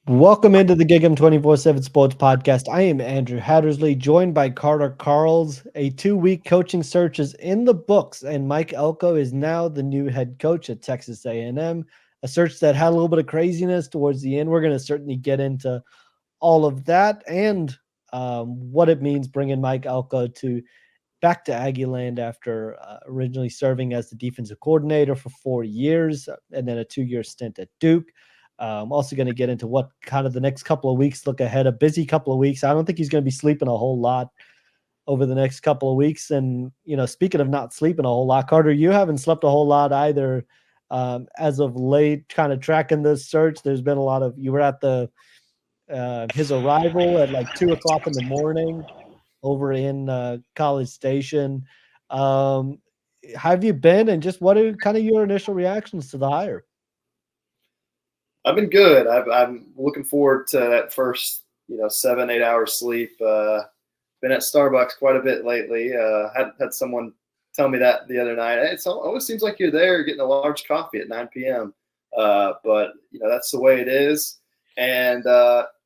Welcome into the GigEm247 Sports Podcast. I am Andrew Hattersley, joined by Carter Karels. A 2-week coaching search is in the books, and Mike Elko is now the new head coach at Texas A&M. A search that had a little bit of craziness towards the end. We're going to certainly get into all of that and what it means bringing Mike Elko back to Aggie land after originally serving as the defensive coordinator for 4 years and then a 2-year stint at Duke. I'm also going to get into what kind of the next couple of weeks look ahead. A busy couple of weeks. I don't think he's going to be sleeping a whole lot over the next couple of weeks. And, speaking of not sleeping a whole lot, Carter, you haven't slept a whole lot either as of late, kind of tracking this search. There's been a lot of, you were at his arrival at like 2 o'clock in the morning over in College Station. Um, how have you been, and just what are kind of your initial reactions to the hire? I've been good. I'm looking forward to that first, 7-8 hours sleep. Been at Starbucks quite a bit lately. Had someone tell me that the other night. It always seems like you're there getting a large coffee at 9 p.m. But that's the way it is. And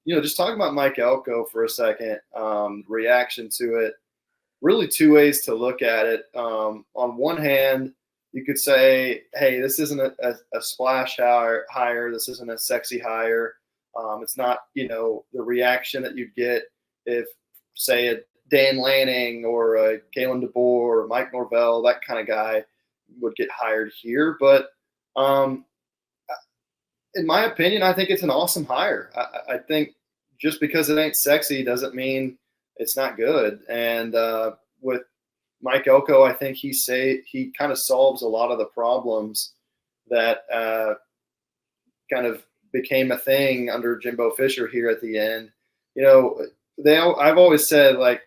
just talking about Mike Elko for a second. Reaction to it. Really two ways to look at it. On one hand, you could say, hey, this isn't a splash hire. This isn't a sexy hire. It's not, the reaction that you'd get if, say, a Dan Lanning or a Kalen DeBoer or Mike Norvell, that kind of guy would get hired here. But in my opinion, I think it's an awesome hire. I think just because it ain't sexy doesn't mean it's not good. And with Mike Elko, I think he kind of solves a lot of the problems that kind of became a thing under Jimbo Fisher here at the end. I've always said, like,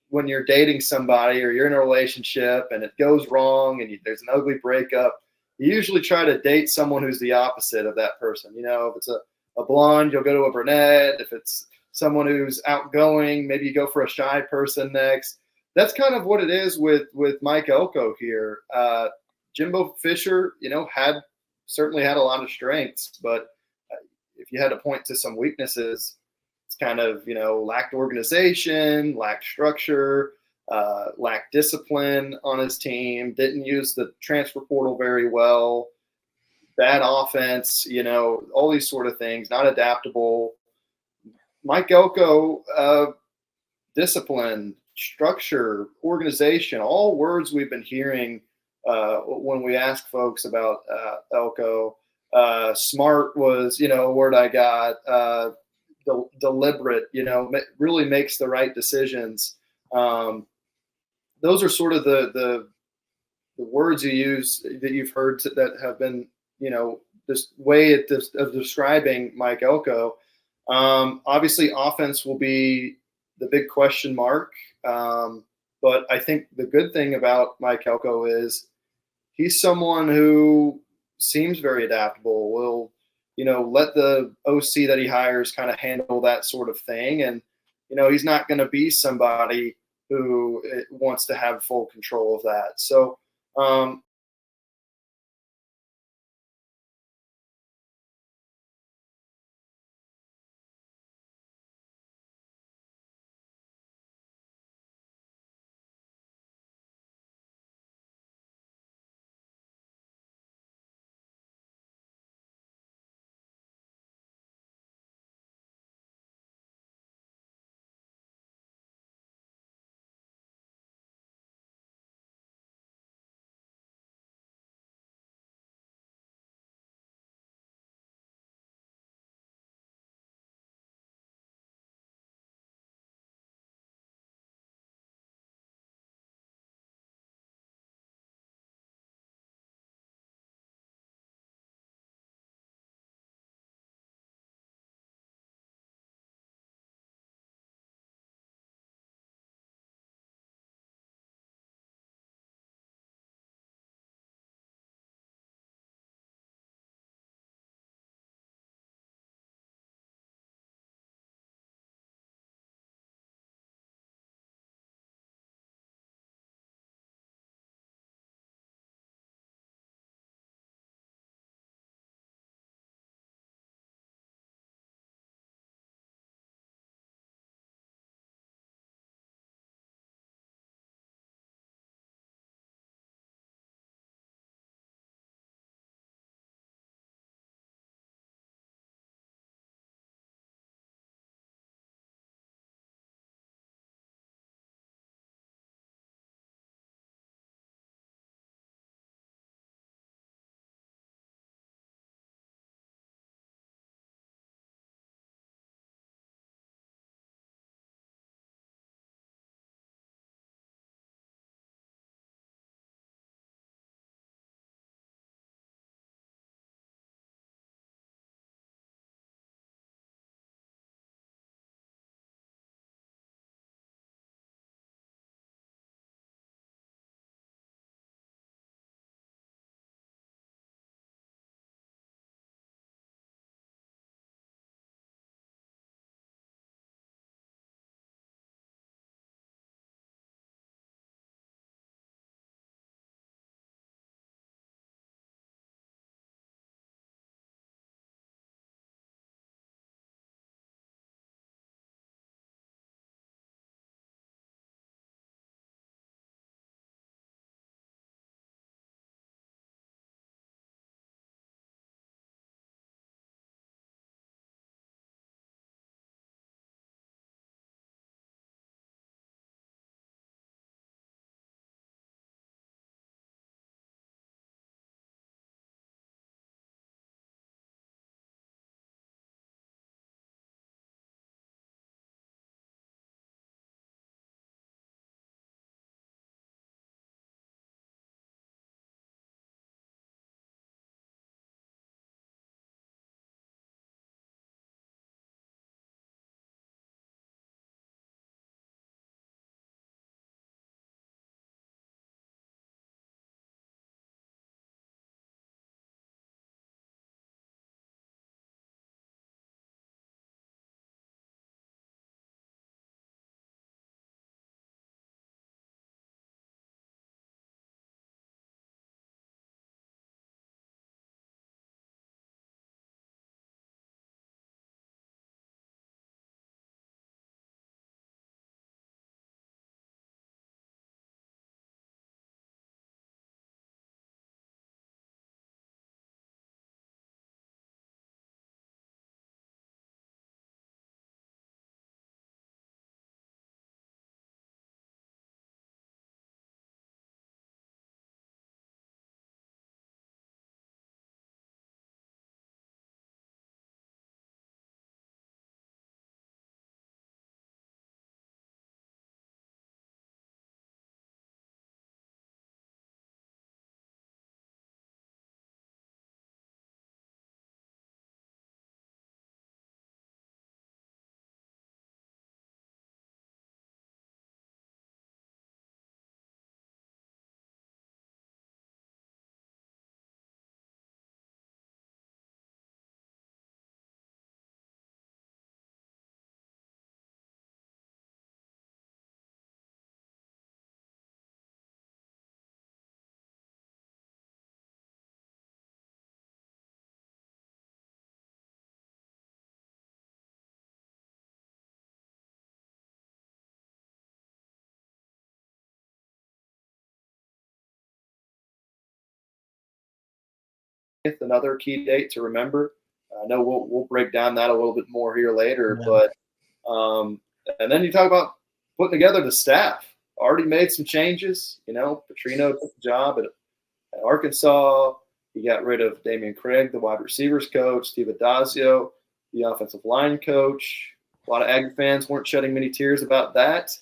when you're dating somebody or you're in a relationship and it goes wrong and there's an ugly breakup, you usually try to date someone who's the opposite of that person. If it's a blonde, you'll go to a brunette. If it's someone who's outgoing, maybe you go for a shy person next. That's kind of what it is with Mike Elko here. Jimbo Fisher, certainly had a lot of strengths, but if you had to point to some weaknesses, it's kind of, lacked organization, lacked structure, lacked discipline on his team, didn't use the transfer portal very well, bad offense, all these sort of things, not adaptable. Mike Elko, discipline, structure, organization, all words we've been hearing when we ask folks about Elko. Smart was, a word I got. Deliberate, really makes the right decisions. Those are sort of the words you use that you've heard that have been, this way of describing Mike Elko. Obviously, offense will be the big question mark. But I think the good thing about Mike Elko is he's someone who seems very adaptable, will, let the OC that he hires kind of handle that sort of thing. And, he's not going to be somebody who wants to have full control of that. So another key date to remember. I know we'll break down that a little bit more here later, but and then you talk about putting together the staff. Already made some changes. Petrino took the job at Arkansas. He got rid of Damian Craig, the wide receivers coach, Steve Adazio, the offensive line coach. A lot of Aggie fans weren't shedding many tears about that.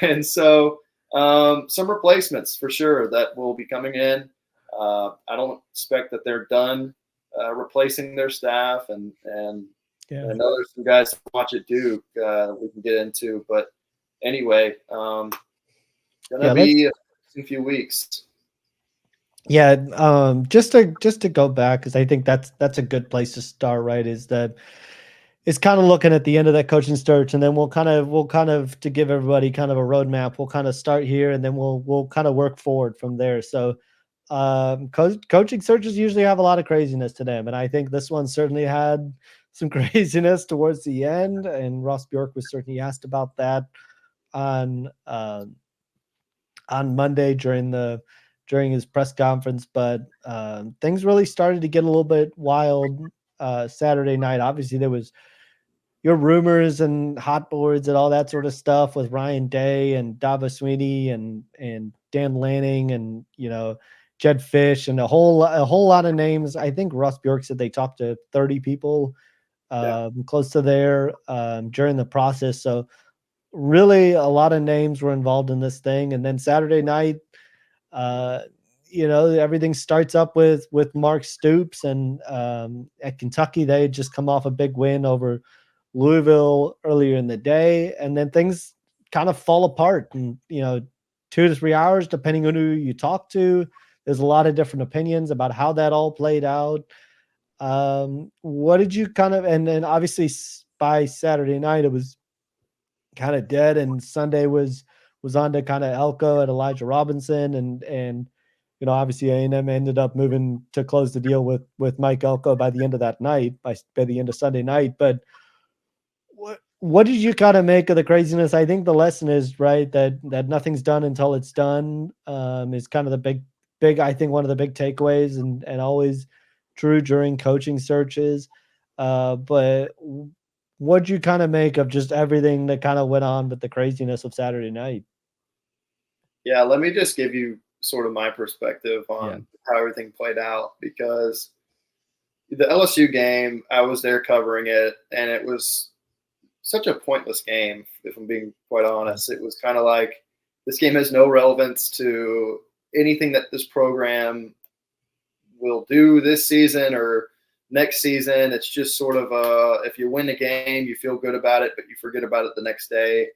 And so some replacements for sure that will be coming in. I don't expect that they're done replacing their staff. And I know there's some guys to watch at Duke that we can get into. But anyway, going to be a few weeks. Yeah, just to go back, because I think that's a good place to start, right? Is kind of looking at the end of that coaching search, and then we'll kind of to give everybody kind of a roadmap. We'll kind of start here, and then we'll kind of work forward from there. So, coaching searches usually have a lot of craziness to them, and I think this one certainly had some craziness towards the end. And Ross Bjork was certainly asked about that on Monday during his press conference, but things really started to get a little bit wild Saturday night. Obviously, there was your rumors and hot boards and all that sort of stuff with Ryan Day and Dava Sweeney and Dan Lanning and Jed Fish and a whole lot of names. I think Ross Bjork said they talked to 30 people close to there during the process. So really a lot of names were involved in this thing. And then Saturday night, everything starts up with Mark Stoops, and at Kentucky, they had just come off a big win over Louisville earlier in the day, and then things kind of fall apart. And 2 to 3 hours, depending on who you talk to, there's a lot of different opinions about how that all played out. What did you and then obviously by Saturday night, it was kind of dead, and Sunday was on to kind of Elco and Elijah Robinson, and obviously A&M ended up moving to close the deal with Mike Elko by the end of that night, by the end of Sunday night. But what did you kind of make of the craziness? I think the lesson is, right, that nothing's done until it's done, is kind of the big, I think one of the big takeaways, and always true during coaching searches. But what'd you kind of make of just everything that kind of went on with the craziness of Saturday night? Yeah, let me just give you sort of my perspective on how everything played out, because the LSU game, I was there covering it, and it was such a pointless game, if I'm being quite honest. It was kind of like, this game has no relevance to anything that this program will do this season or next season. It's just sort of if you win the game, you feel good about it, but you forget about it the next day.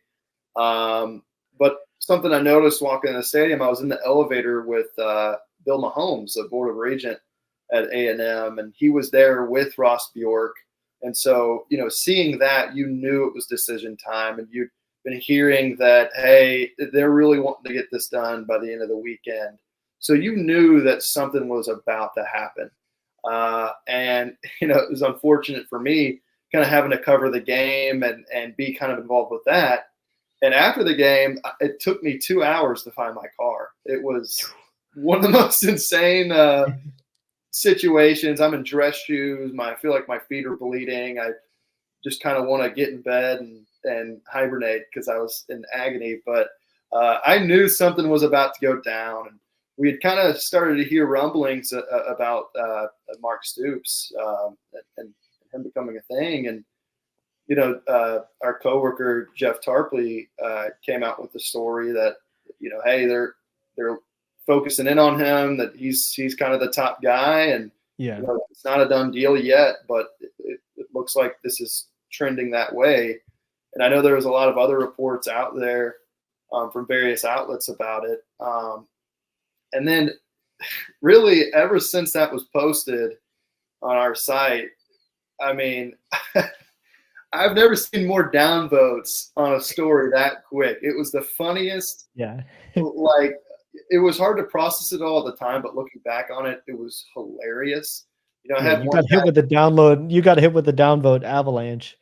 But something I noticed walking in the stadium, I was in the elevator with Bill Mahomes, the board of regent at A&M, and he was there with Ross Bjork. And so, seeing that, you knew it was decision time, and you'd been hearing that, hey, they're really wanting to get this done by the end of the weekend. So you knew that something was about to happen. And, it was unfortunate for me kind of having to cover the game and be kind of involved with that. And after the game, it took me 2 hours to find my car. It was one of the most insane situations. I'm in dress shoes. I feel like my feet are bleeding. I just kind of want to get in bed and hibernate because I was in agony. But I knew something was about to go down. And we had kind of started to hear rumblings about Mark Stoops and him becoming a thing. And our coworker Jeff Tarpley came out with the story that hey, they're focusing in on him, that he's kind of the top guy, and it's not a done deal yet, but it looks like this is trending that way. And I know there was a lot of other reports out there from various outlets about it. And then really ever since that was posted on our site, I mean, I've never seen more downvotes on a story that quick. It was the funniest. Yeah. Like, it was hard to process it all at the time, but looking back on it, it was hilarious. I had you got hit with the download. You got hit with the downvote avalanche.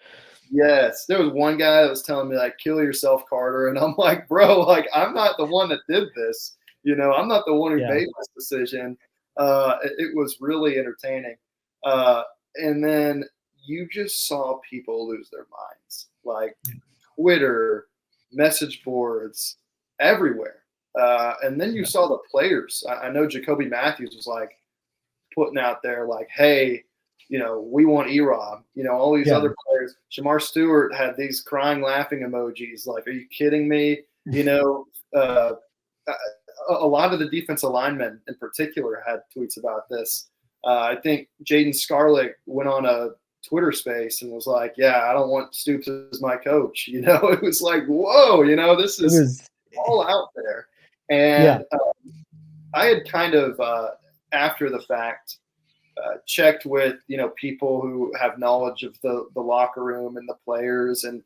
Yes, there was one guy that was telling me, like, kill yourself, Carter, and I'm like, bro, like, I'm not the one that did this. I'm not the one who made this decision. It was really entertaining. And then you just saw people lose their minds, like Twitter, message boards, everywhere. And then you saw the players. I know Jacoby Matthews was like putting out there like, hey, we want E-Rob. All these other players. Shamar Stewart had these crying, laughing emojis. Like, are you kidding me? A lot of the defensive linemen in particular had tweets about this. I think Jaden Scarlett went on a Twitter space and was like, yeah, I don't want Stoops as my coach. It was like, whoa, this is all out there. And I had kind of, after the fact, checked with, people who have knowledge of the locker room and the players. And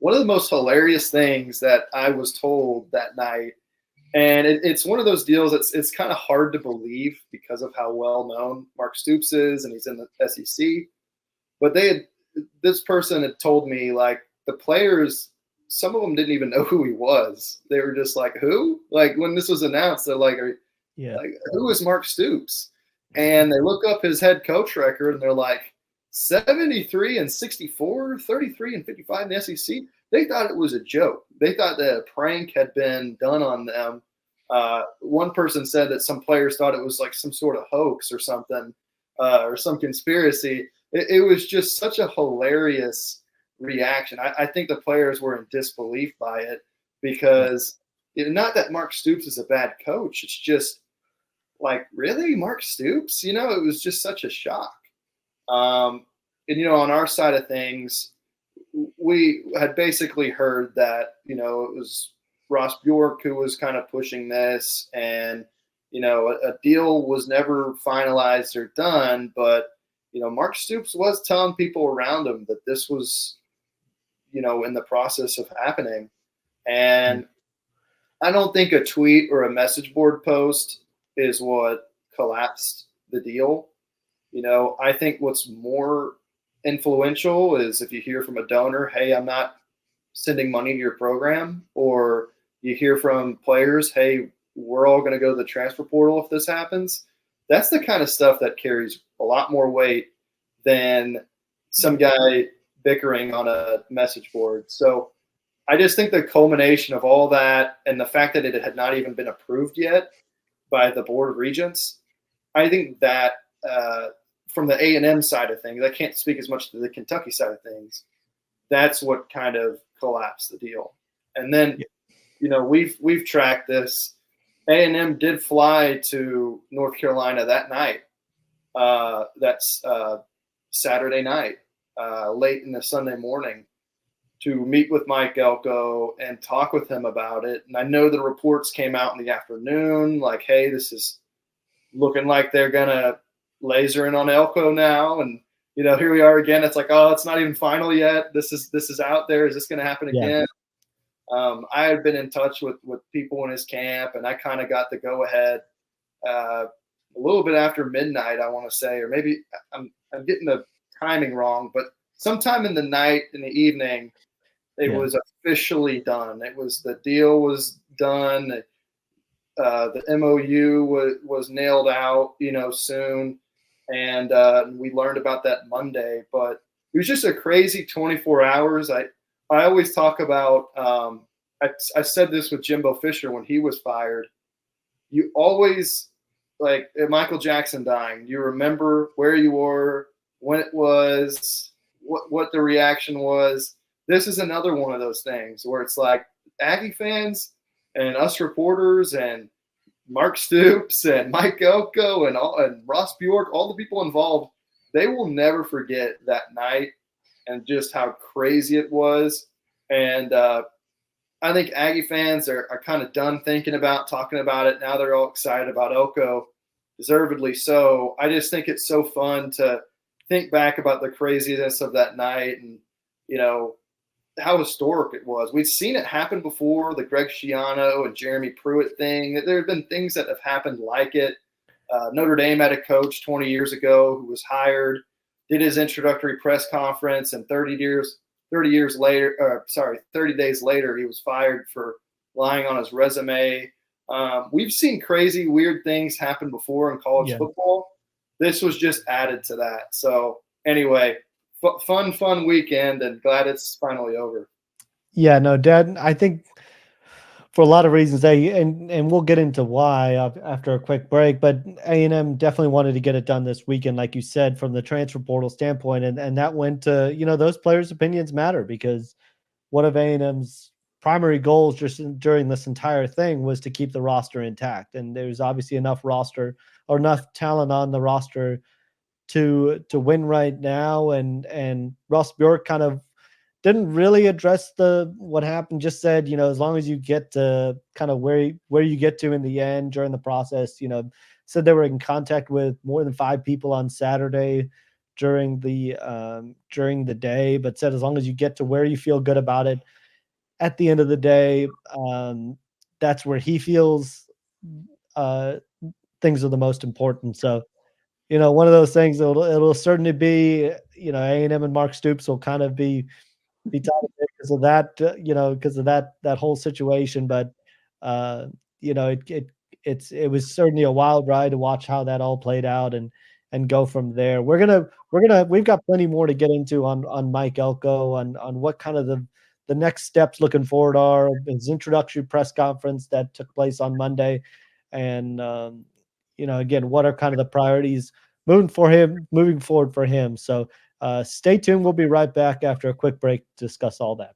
one of the most hilarious things that I was told that night, and it's one of those deals that's it's kind of hard to believe because of how well known Mark Stoops is, and he's in the SEC. But this person had told me, like, the players, some of them didn't even know who he was. They were just like, who? Like, when this was announced, they're like, like, who is Mark Stoops? And they look up his head coach record, and they're like, 73-64, 33-55 in the SEC. They thought it was a joke. They thought that a prank had been done on them. One person said that some players thought it was like some sort of hoax or something, or some conspiracy. It was just such a hilarious reaction. I think the players were in disbelief by it because not that Mark Stoops is a bad coach. It's just like, really, Mark Stoops? It was just such a shock. And, on our side of things, we had basically heard that, it was Ross Bjork who was kind of pushing this, and, a deal was never finalized or done, but, Mark Stoops was telling people around him that this was, in the process of happening. And I don't think a tweet or a message board post is what collapsed the deal. I think what's more influential is if you hear from a donor, hey, I'm not sending money to your program, or you hear from players, hey, we're all going to go to the transfer portal if this happens. That's the kind of stuff that carries a lot more weight than some guy bickering on a message board. So I just think the culmination of all that, and the fact that it had not even been approved yet by the Board of Regents, I think that from the A&M side of things, I can't speak as much to the Kentucky side of things, that's what kind of collapsed the deal. And then, we've tracked this. A&M did fly to North Carolina that night. That's Saturday night, late in the Sunday morning, to meet with Mike Elko and talk with him about it. And I know the reports came out in the afternoon, like, hey, this is looking like they're going to laser in on Elko now. And, here we are again. It's like, oh, it's not even final yet. This is out there. Is this going to happen again? I had been in touch with people in his camp, and I kind of got the go ahead a little bit after midnight, I want to say, or maybe I'm getting the timing wrong, but sometime in the night, in the evening, it was officially done. The deal was done. The MOU was nailed out, soon. And we learned about that Monday, but it was just a crazy 24 hours. I always talk about, I said this with Jimbo Fisher when he was fired. You always, like Michael Jackson dying, you remember where you were, when it was, what the reaction was. This is another one of those things where it's like Aggie fans and us reporters and Mark Stoops and Mike Elko and Ross Bjork, all the people involved, they will never forget that night and just how crazy it was. And I think Aggie fans are kind of done talking about it. Now they're all excited about Elko, deservedly so. I just think it's so fun to think back about the craziness of that night and, how historic it was. We've seen it happen before, the Greg Schiano and Jeremy Pruitt thing. There have been things that have happened like it. Notre Dame had a coach 20 years ago who was hired, did his introductory press conference, and 30 days later, he was fired for lying on his resume. We've seen crazy, weird things happen before in college football. This was just added to that. So anyway, fun weekend, and glad it's finally over. Yeah, no, Dad, I think for a lot of reasons, and we'll get into why after a quick break, but A&M definitely wanted to get it done this weekend, like you said, from the transfer portal standpoint, and that went to, those players' opinions matter, because one of A&M's primary goals just during this entire thing was to keep the roster intact, and there's obviously enough talent on the roster to win right now, and Ross Bjork kind of didn't really address what happened, just said, as long as you get to kind of where you get to in the end during the process, said they were in contact with more than 5 people on Saturday during the day, but said as long as you get to where you feel good about it at the end of the day, that's where he feels things are the most important. So, one of those things, it'll certainly be, A&M and Mark Stoops will kind of be tied because of that, because of that whole situation. But it was certainly a wild ride to watch how that all played out and go from there. We've got plenty more to get into on Mike Elko, on what kind of the next steps looking forward are, his introductory press conference that took place on Monday, and again, what are kind of the priorities moving forward for him. So stay tuned. We'll be right back after a quick break to discuss all that.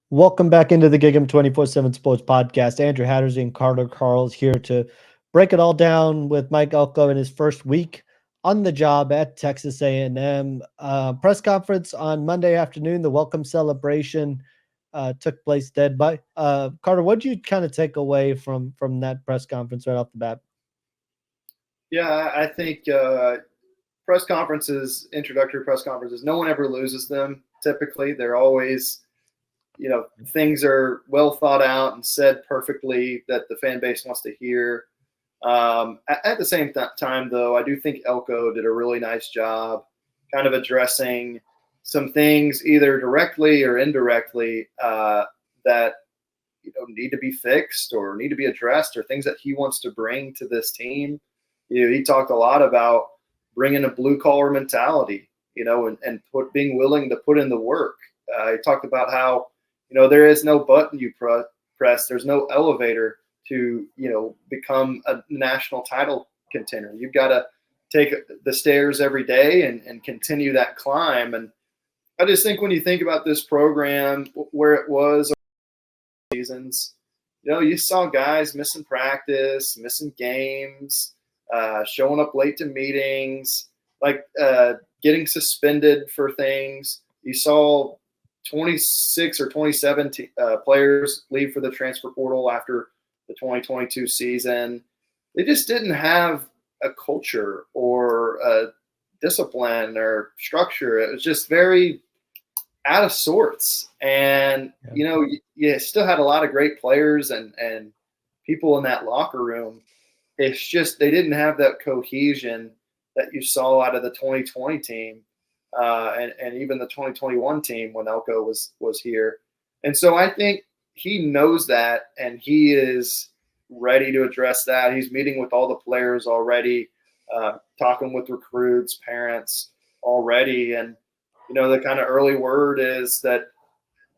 Welcome back into the GigEm247 Sports Podcast. Andrew Hattersley and Karels here to break it all down with Mike Elko in his first week on the job at Texas A&M. Press conference on Monday afternoon. The welcome celebration took place. Carter, what did you kind of take away from that press conference right off the bat? Yeah, I think press conferences, introductory press conferences, no one ever loses them. Typically, they're always, things are well thought out and said perfectly that the fan base wants to hear. At the same time, though, I do think Elko did a really nice job kind of addressing some things either directly or indirectly that need to be fixed or need to be addressed, or things that he wants to bring to this team. He talked a lot about bringing a blue collar mentality, and being willing to put in the work. He talked about how there is no button you press. There's no elevator to, become a national title contender. You've got to take the stairs every day and continue that climb. And I just think when you think about this program, where it was seasons, you saw guys missing practice, missing games, showing up late to meetings, getting suspended for things. You saw 26 or 27 players leave for the transfer portal after the 2022 season. They just didn't have a culture or a discipline or structure. It was just very out of sorts. And, you still had a lot of great players and people in that locker room. It's just they didn't have that cohesion that you saw out of the 2020 team. And even the 2021 team when Elko was here. And so I think he knows that, and he is ready to address that. He's meeting with all the players already, talking with recruits, parents already. And, the kind of early word is that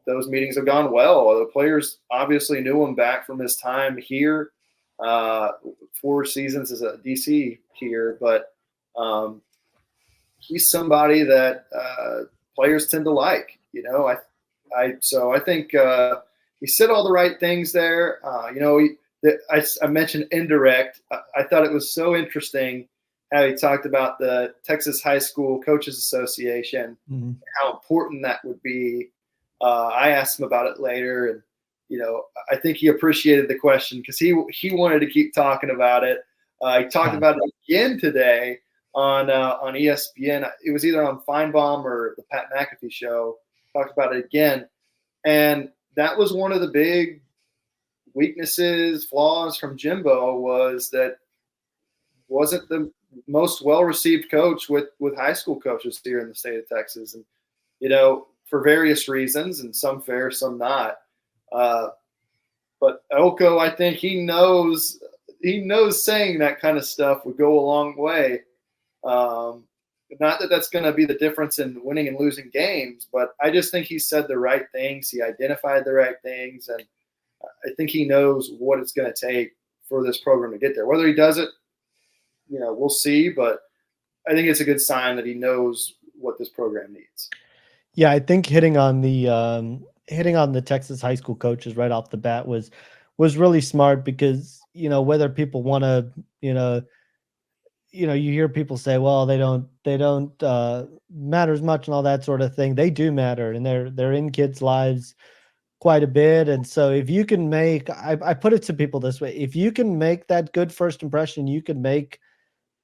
those meetings have gone well. The players obviously knew him back from his time here, 4 seasons as a DC here, but he's somebody that players tend to like. So I think he said all the right things there. I mentioned indirect. I thought it was so interesting how he talked about the Texas High School Coaches Association, how important that would be. I asked him about it later, and I think he appreciated the question because he wanted to keep talking about it. He talked about it again today on ESPN. It was either on Feinbaum or the Pat McAfee show. Talked about it again, and that was one of the big weaknesses, flaws from Jimbo was that wasn't the most well-received coach with high school coaches here in the state of Texas, and for various reasons, and some fair, some not. But Elko, I think he knows saying that kind of stuff would go a long way. Not that that's going to be the difference in winning and losing games, but I just think he said the right things. He identified the right things, and I think he knows what it's going to take for this program to get there. Whether he does it, we'll see, but I think it's a good sign that he knows what this program needs. Yeah, I think hitting on the Texas high school coaches right off the bat was really smart because, whether people want to, you hear people say, well, they don't matter as much and all that sort of thing. They do matter, and they're in kids' lives quite a bit. And so if you can make, I put it to people this way, if you can make that good first impression, you can make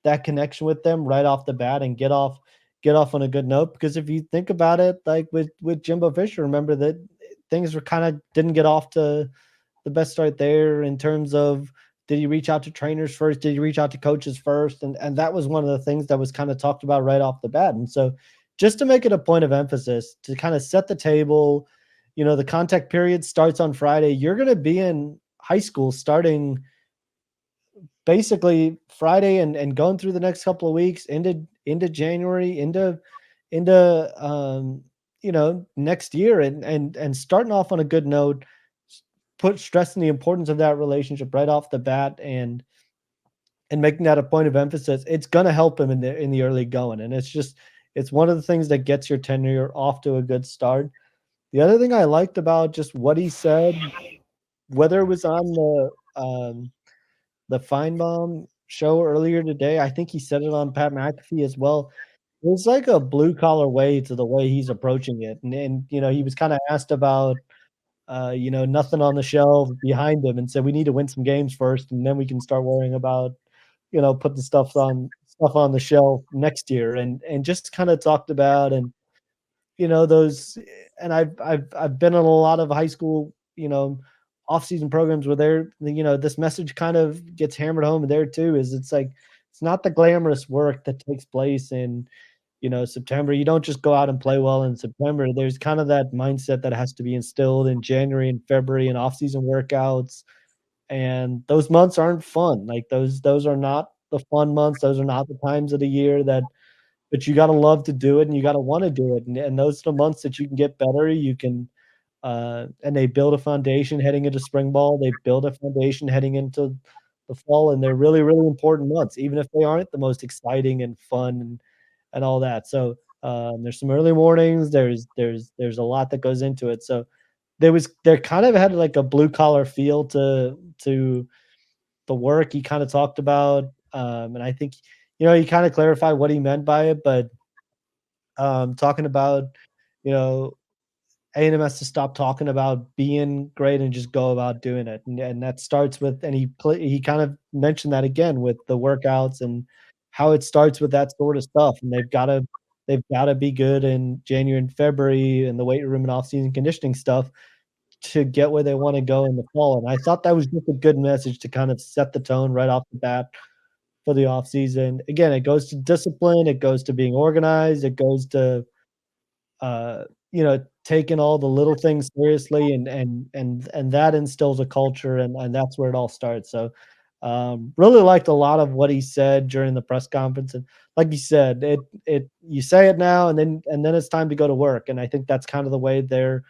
that connection with them right off the bat and get off on a good note. Because if you think about it, like with Jimbo Fisher, remember that things were kind of didn't get off to the best start there in terms of, did he reach out to trainers first? Did he reach out to coaches first? And that was one of the things that was kind of talked about right off the bat. And so just to make it a point of emphasis, to kind of set the table, the contact period starts on Friday. You're going to be in high school starting basically Friday and going through the next couple of weeks into January, into next year, and starting off on a good note, stressing the importance of that relationship right off the bat and making that a point of emphasis. It's going to help him in the early going. And it's one of the things that gets your tenure off to a good start. The other thing I liked about just what he said, whether it was on the Feinbaum show earlier today, I think he said it on Pat McAfee as well. It was like a blue collar way to the way he's approaching it. And he was kind of asked about, nothing on the shelf behind him and said, we need to win some games first, and then we can start worrying about, putting stuff on the shelf next year. And just kind of talked about, and, those, and I've been in a lot of high school, off-season programs where this message kind of gets hammered home there too, is it's like, it's not the glamorous work that takes place in, September. You don't just go out and play well in September. There's kind of that mindset that has to be instilled in January and February and off-season workouts. And those months aren't fun. Like those are not the fun months. Those are not the times of the year but you got to love to do it and you got to want to do it. And those are the months that you can get better. You can, and they build a foundation heading into spring ball. They build a foundation heading into the fall, and they're really, really important months, even if they aren't the most exciting and fun and all that. So there's some early mornings. There's a lot that goes into it. So there kind of had like a blue collar feel to the work he kind of talked about. And I think, he kind of clarified what he meant by it, but talking about, A&M has to stop talking about being great and just go about doing it. And that starts with, and he kind of mentioned that again with the workouts and how it starts with that sort of stuff. And they've got to be good in January and February and the weight room and off-season conditioning stuff to get where they want to go in the fall. And I thought that was just a good message to kind of set the tone right off the bat for the off-season. Again, it goes to discipline, it goes to being organized, it goes to taking all the little things seriously, and that instills a culture, and that's where it all starts. So really liked a lot of what he said during the press conference. And like you said, you say it now and then it's time to go to work. And I think that's kind of the way they're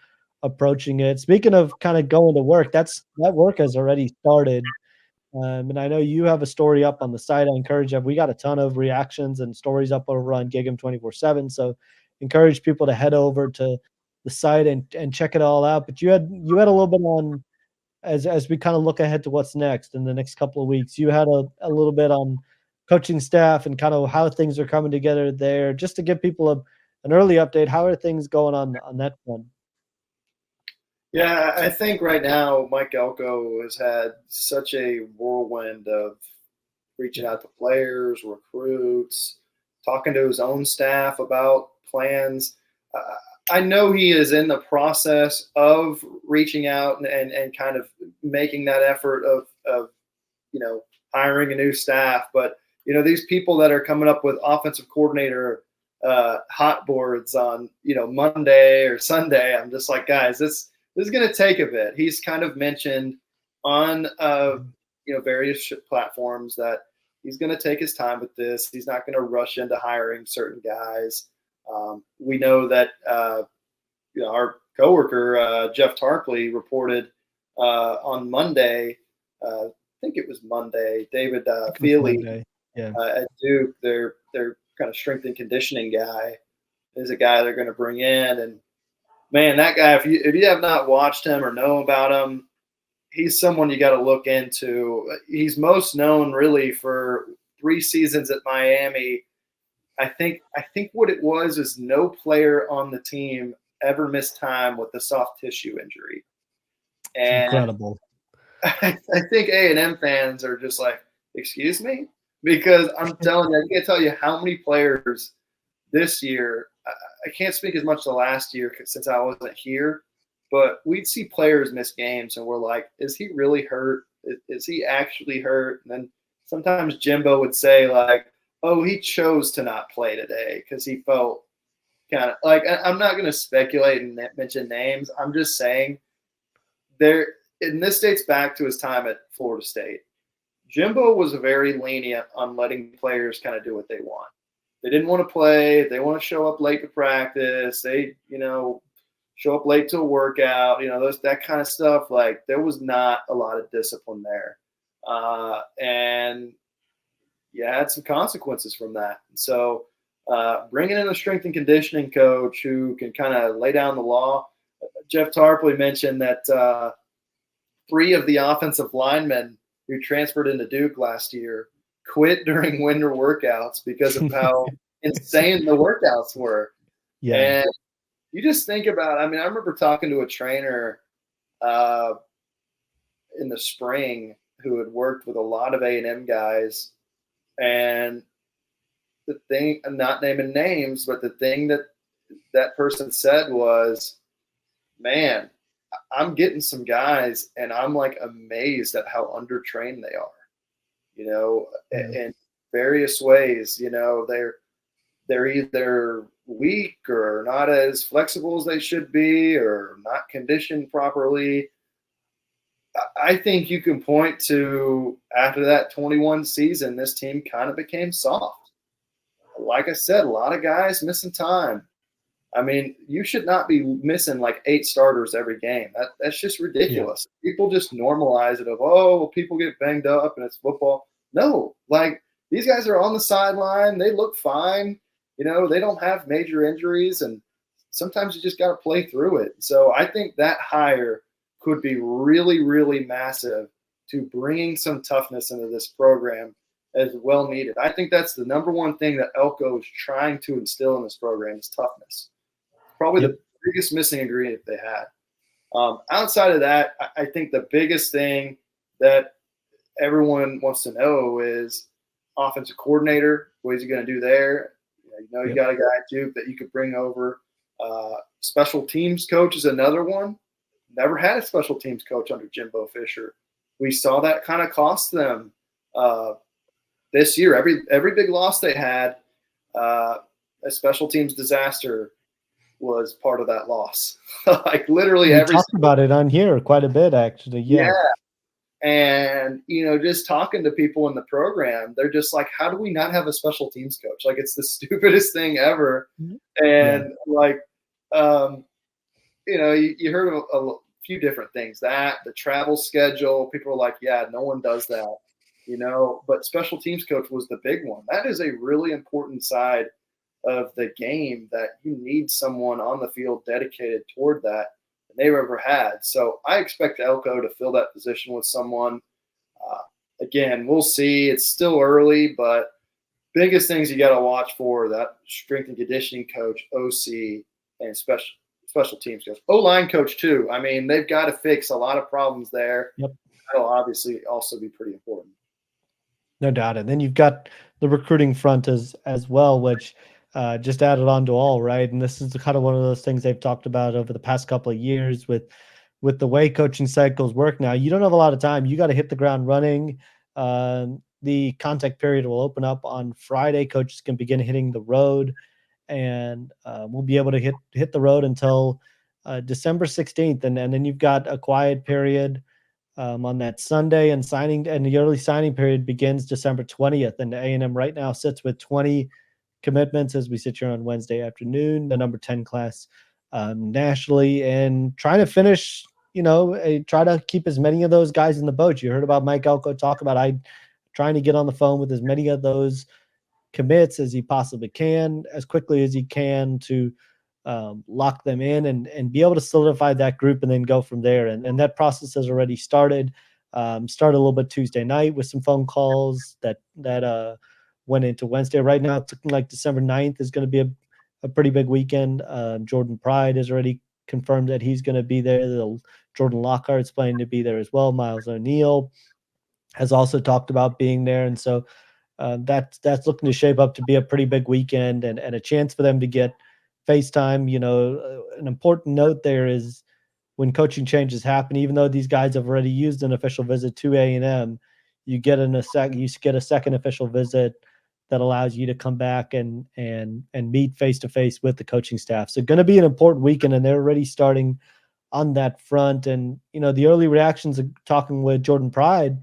approaching it. Speaking of kind of going to work, that work has already started. And I know you have a story up on the site. I encourage you. We got a ton of reactions and stories up over on GigEm247. So encourage people to head over to the site and check it all out. But you had a little bit on, as we kind of look ahead to what's next in the next couple of weeks. You had a little bit on coaching staff and kind of how things are coming together there, just to give people an early update. How are things going on that front? Yeah, I think right now Mike Elko has had such a whirlwind of reaching out to players, recruits, talking to his own staff about plans. Uh, I know he is in the process of reaching out and kind of making that effort of hiring a new staff. But these people that are coming up with offensive coordinator hot boards on Monday or Sunday, I'm just like, guys, this is going to take a bit. He's kind of mentioned on various platforms that he's going to take his time with this. He's not going to rush into hiring certain guys. We know that our coworker Jeff Tarpley reported on Monday. I think it was Monday. David Feely at Duke, their kind of strength and conditioning guy, is a guy they're going to bring in. And man, that guy, if you have not watched him or know about him, he's someone you got to look into. He's most known really for 3 seasons at Miami. I think what it was is no player on the team ever missed time with a soft tissue injury. And incredible. I think A&M fans are just like, excuse me? Because I'm telling you, I can't tell you how many players this year, I can't speak as much the last year since I wasn't here, but we'd see players miss games and we're like, is he really hurt? Is he actually hurt? And then sometimes Jimbo would say like, oh, he chose to not play today because he felt kind of like, I'm not going to speculate and mention names. I'm just saying and this dates back to his time at Florida State. Jimbo was very lenient on letting players kind of do what they want. They didn't want to play. They want to show up late to practice. They, show up late to a workout, that kind of stuff. Like there was not a lot of discipline there. And you had some consequences from that. So bringing in a strength and conditioning coach who can kind of lay down the law. Jeff Tarpley mentioned that 3 of the offensive linemen who transferred into Duke last year quit during winter workouts because of how insane the workouts were. Yeah. And you just think about, I remember talking to a trainer in the spring who had worked with a lot of A&M guys, and the thing, I'm not naming names, but the thing that person said was, man, I'm getting some guys and I'm like amazed at how undertrained they are, in various ways. They're either weak or not as flexible as they should be or not conditioned properly. I think you can point to, after that 21 season, this team kind of became soft. Like I said, a lot of guys missing time. You should not be missing like 8 starters every game. That's just ridiculous. Yeah. People just normalize it of, people get banged up and it's football. No, like these guys are on the sideline. They look fine. They don't have major injuries, and sometimes you just got to play through it. So I think that hire could be really, really massive to bringing some toughness into this program as well needed. I think that's the number one thing that Elko is trying to instill in this program is toughness. Probably the biggest missing ingredient they had. Outside of that, I think the biggest thing that everyone wants to know is offensive coordinator. What is he going to do there? You got a guy at Duke that you could bring over. Special teams coach is another one. Never had a special teams coach under Jimbo Fisher. We saw that kind of cost them this year. Every big loss they had, a special teams disaster was part of that loss. Like literally we talked about it on here quite a bit, actually. Yeah. And, just talking to people in the program, they're just like, how do we not have a special teams coach? Like, it's the stupidest thing ever. And you heard a few different things, that the travel schedule, people are like, yeah, no one does that, but special teams coach was the big one. That is a really important side of the game that you need someone on the field dedicated toward that they've ever had. So I expect Elko to fill that position with someone. Again, we'll see. It's still early, but biggest things you got to watch for that strength and conditioning coach, OC, and special special teams coach, O-line coach too. I mean, they've got to fix a lot of problems there. Yep. That'll obviously also be pretty important. No doubt. And then you've got the recruiting front as well, which just added on to all, right? And this is kind of one of those things they've talked about over the past couple of years with the way coaching cycles work now. You don't have a lot of time. You got to hit the ground running. The contact period will open up on Friday. Coaches can begin hitting the road, and we'll be able to hit the road until December 16th. And then you've got a quiet period on that Sunday, and the early signing period begins December 20th. And A&M right now sits with 20 commitments as we sit here on Wednesday afternoon, the number 10 class nationally, and trying to finish, try to keep as many of those guys in the boat. You heard about Mike Elko talk about trying to get on the phone with as many of those commits as he possibly can, as quickly as he can, to lock them in and be able to solidify that group and then go from there. And that process has already started. Started a little bit Tuesday night with some phone calls that went into Wednesday. Right now, it's looking like December 9th is going to be a pretty big weekend. Jordan Pride has already confirmed that he's going to be there. Jordan Lockhart's planning to be there as well. Miles O'Neill has also talked about being there. And so that's looking to shape up to be a pretty big weekend and a chance for them to get FaceTime. An important note there is when coaching changes happen, even though these guys have already used an official visit to A&M, you get a second official visit that allows you to come back and meet face to face with the coaching staff. So going to be an important weekend, and they're already starting on that front. And the early reactions of talking with Jordan Pride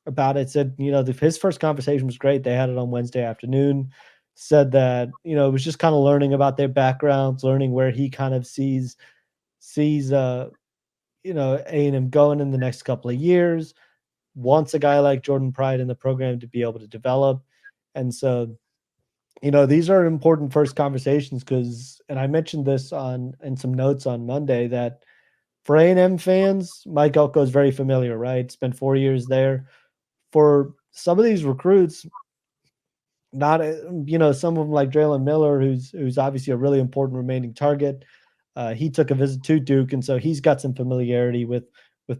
about it said, his first conversation was great. They had it on Wednesday afternoon. Said that it was just kind of learning about their backgrounds, learning where he kind of sees A&M going in the next couple of years. Wants a guy like Jordan Pride in the program to be able to develop. And so these are important first conversations because, and I mentioned this in some notes on Monday, that for A&M fans, Mike Elko is very familiar, right? Spent 4 years there. For some of these recruits, not some of them like Draylen Miller, who's obviously a really important remaining target. He took a visit to Duke, and so he's got some familiarity with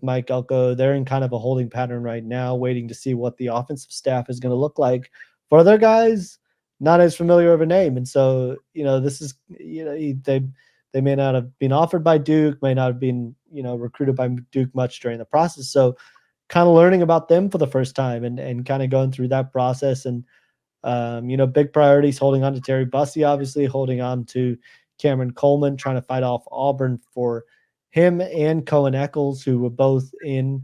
Mike Elko. They're in kind of a holding pattern right now, waiting to see what the offensive staff is going to look like. For other guys, not as familiar of a name, and so this is they may not have been offered by Duke, may not have been recruited by Duke much during the process. So kind of learning about them for the first time and kind of going through that process. And big priorities, holding on to Terry Bussey, obviously holding on to Cameron Coleman, trying to fight off Auburn for him, and Cohen Eccles, who were both in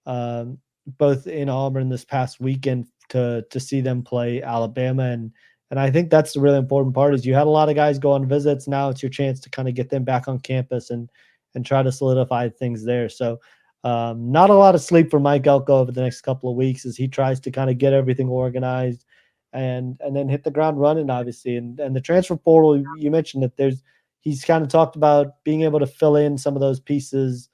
Auburn this past weekend to see them play Alabama. And I think that's the really important part is you had a lot of guys go on visits. Now it's your chance to kind of get them back on campus and try to solidify things there. So not a lot of sleep for Mike Elko over the next couple of weeks as he tries to kind of get everything organized and then hit the ground running, obviously. And the transfer portal, you mentioned that he's kind of talked about being able to fill in some of those pieces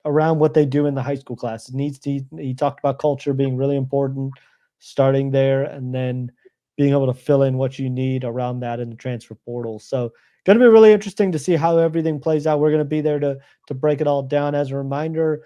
around what they do in the high school class. He talked about culture being really important, starting there, and then being able to fill in what you need around that in the transfer portal. So going to be really interesting to see how everything plays out. We're going to be there to break it all down. As a reminder,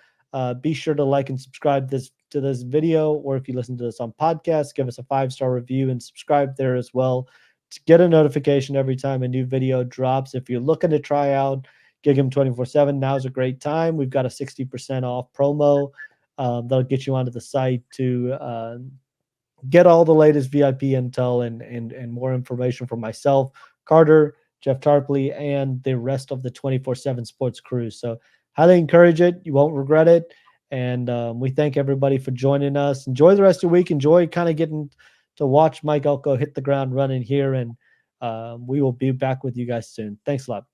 be sure to like and subscribe to this video, or if you listen to this on podcast, give us a 5-star review and subscribe there as well to get a notification every time a new video drops. If you're looking to try out GigEm247, now's a great time. We've got a 60% off promo that'll get you onto the site to get all the latest VIP intel and more information from myself, Carter, Jeff Tarpley, and the rest of the 24/7 Sports crew. So highly encourage it. You won't regret it. And we thank everybody for joining us. Enjoy the rest of the week. Enjoy kind of getting to watch Mike Elko hit the ground running here. And we will be back with you guys soon. Thanks a lot.